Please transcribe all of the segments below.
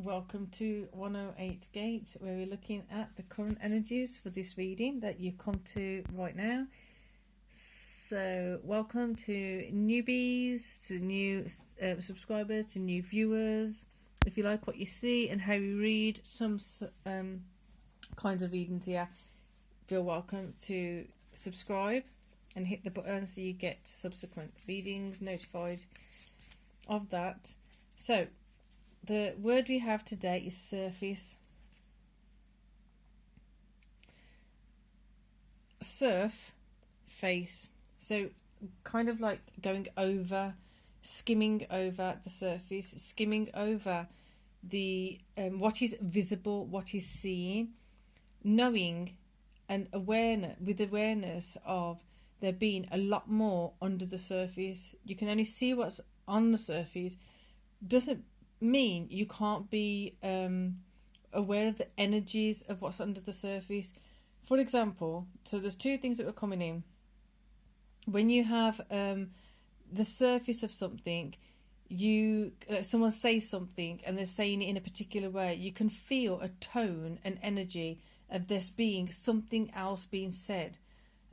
welcome to 108 Gate, where we're looking at the current energies for this reading that you come to right now. So welcome to newbies, to new subscribers, to new viewers. If you like what you see and how you read some kinds of readings here, feel welcome to subscribe and hit the button so you get subsequent readings notified of that. So the word we have today is surface. Surface. So kind of like going over, skimming over the surface, skimming over the what is visible, what is seen, knowing and awareness of there being a lot more under the surface. You can only see what's on the surface. Doesn't mean you can't be aware of the energies of what's under the surface. For example, so there's two things that were coming in. When you have the surface of something, someone says something and they're saying it in a particular way, you can feel a tone and energy of this being something else being said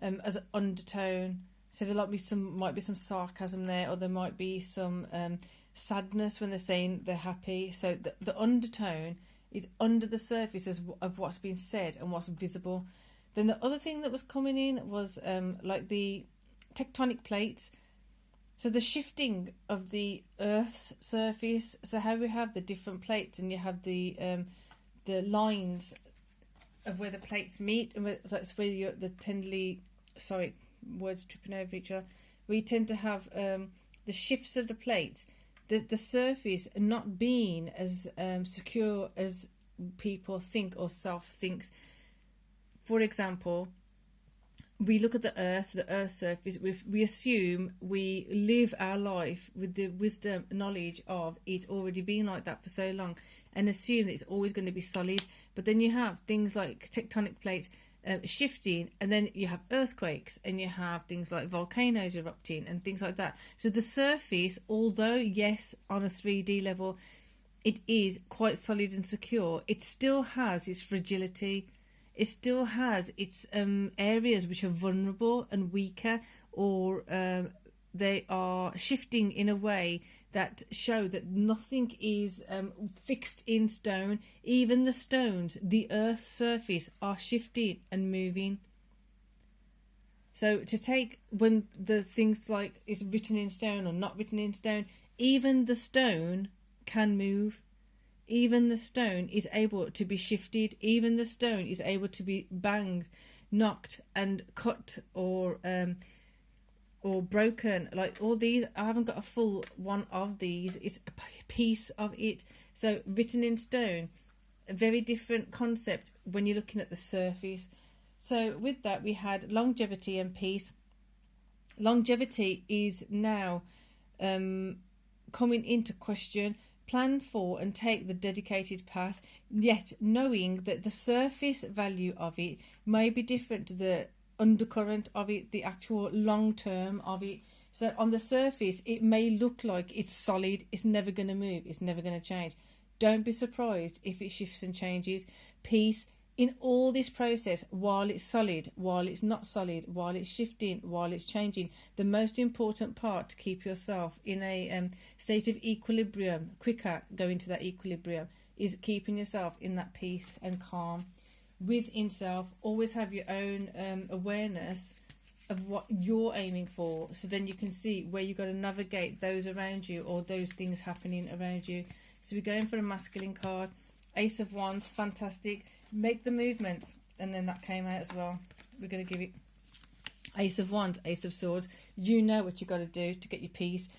as an undertone. So there might be some sarcasm there, or there might be some sadness when they're saying they're happy. So the undertone is under the surface of what's being said and what's visible. Then the other thing that was coming in was like the tectonic plates. So the shifting of the Earth's surface. So how we have the different plates, and you have the lines of where the plates meet, and that's where words tripping over each other. We tend to have the shifts of the plates. The surface not being as secure as people think or self thinks. For example, we look at the Earth's surface, we assume we live our life with the wisdom, knowledge of it already being like that for so long, and assume that it's always going to be solid. But then you have things like tectonic plates shifting, and then you have earthquakes, and you have things like volcanoes erupting and things like that. So the surface, although yes, on a 3D level, it is quite solid and secure, it still has its fragility. It still has its areas which are vulnerable and weaker, or they are shifting in a way that show that nothing is fixed in stone. Even the stones, the Earth's surface, are shifting and moving. So to take when the things like it's written in stone or not written in stone, even the stone can move. Even the stone is able to be shifted. Even the stone is able to be banged, knocked and cut or broken. Like all these, I haven't got a full one of these. It's a piece of it. So written in stone, a very different concept when you're looking at the surface. So with that, we had longevity and peace. Longevity is now coming into question. Plan for and take the dedicated path, yet knowing that the surface value of it may be different to the undercurrent of it, the actual long term of it. So on the surface, it may look like it's solid, it's never going to move, it's never going to change. Don't be surprised if it shifts and changes. Peace in all this process, while it's solid, while it's not solid, while it's shifting, while it's changing. The most important part to keep yourself in a state of equilibrium, quicker going to that equilibrium, is keeping yourself in that peace and calm within self. Always have your own awareness of what you're aiming for, so then you can see where you've got to navigate those around you or those things happening around you. So we're going for a masculine card. Ace of Wands, fantastic. Make the movements, and then that came out as well. We're going to give it Ace of Wands, Ace of Swords. You know what you got to do to get your peace.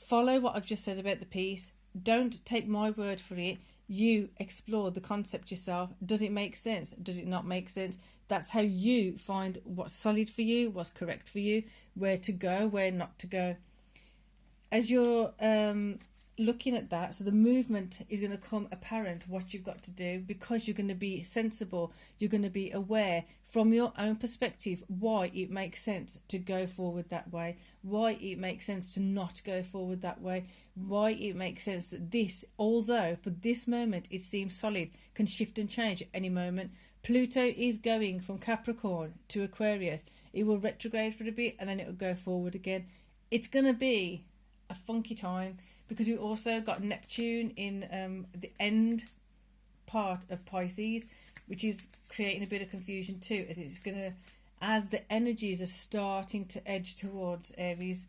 Follow what I've just said about the peace. Don't take my word for it. You explore the concept yourself. Does it make sense? Does it not make sense? That's how you find what's solid for you, what's correct for you, where to go, where not to go. As you're looking at that, so the movement is going to come apparent what you've got to do, because you're going to be sensible, you're going to be aware from your own perspective why it makes sense to go forward that way, why it makes sense to not go forward that way, why it makes sense that this, although for this moment it seems solid, can shift and change at any moment. Pluto is going from Capricorn to Aquarius. It will retrograde for a bit and then it will go forward again. It's going to be a funky time, because we also got Neptune in the end part of Pisces, which is creating a bit of confusion too, as it's going to, as the energies are starting to edge towards Aries.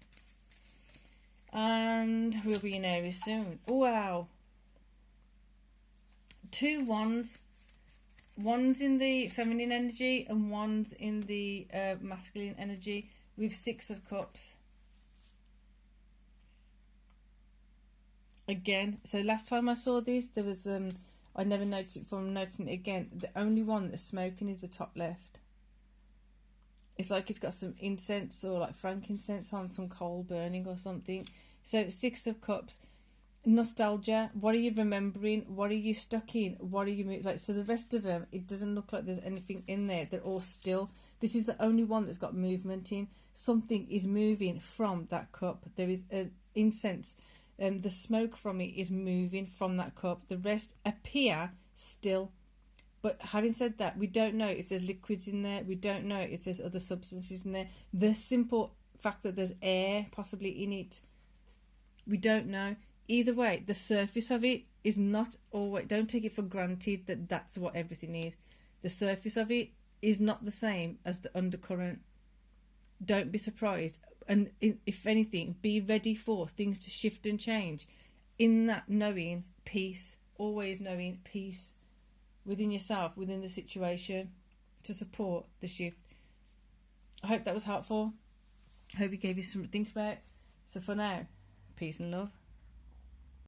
And we'll be in Aries soon. Wow. 2 wands. One's in the feminine energy and one's in the masculine energy, with 6 of Cups. Again, so last time I saw this, there was I never noticed it. From noticing it again, the only one that's smoking is the top left. It's like it's got some incense or like frankincense on, some coal burning or something. So 6 of Cups, nostalgia. What are you remembering? What are you stuck in? What are you like? So the rest of them, it doesn't look like there's anything in there. They're all still. This is the only one that's got movement in. Something is moving from that cup. There is an incense. The smoke from it is moving from that cup. The rest appear still. But having said that, we don't know if there's liquids in there. We don't know if there's other substances in there. The simple fact that there's air possibly in it, we don't know. Either way, the surface of it is not always... Don't take it for granted that that's what everything is. The surface of it is not the same as the undercurrent. Don't be surprised. And if anything, be ready for things to shift and change. In that knowing peace, always knowing peace within yourself, within the situation, to support the shift. I hope that was helpful. I hope it gave you something to think about. So for now, peace and love.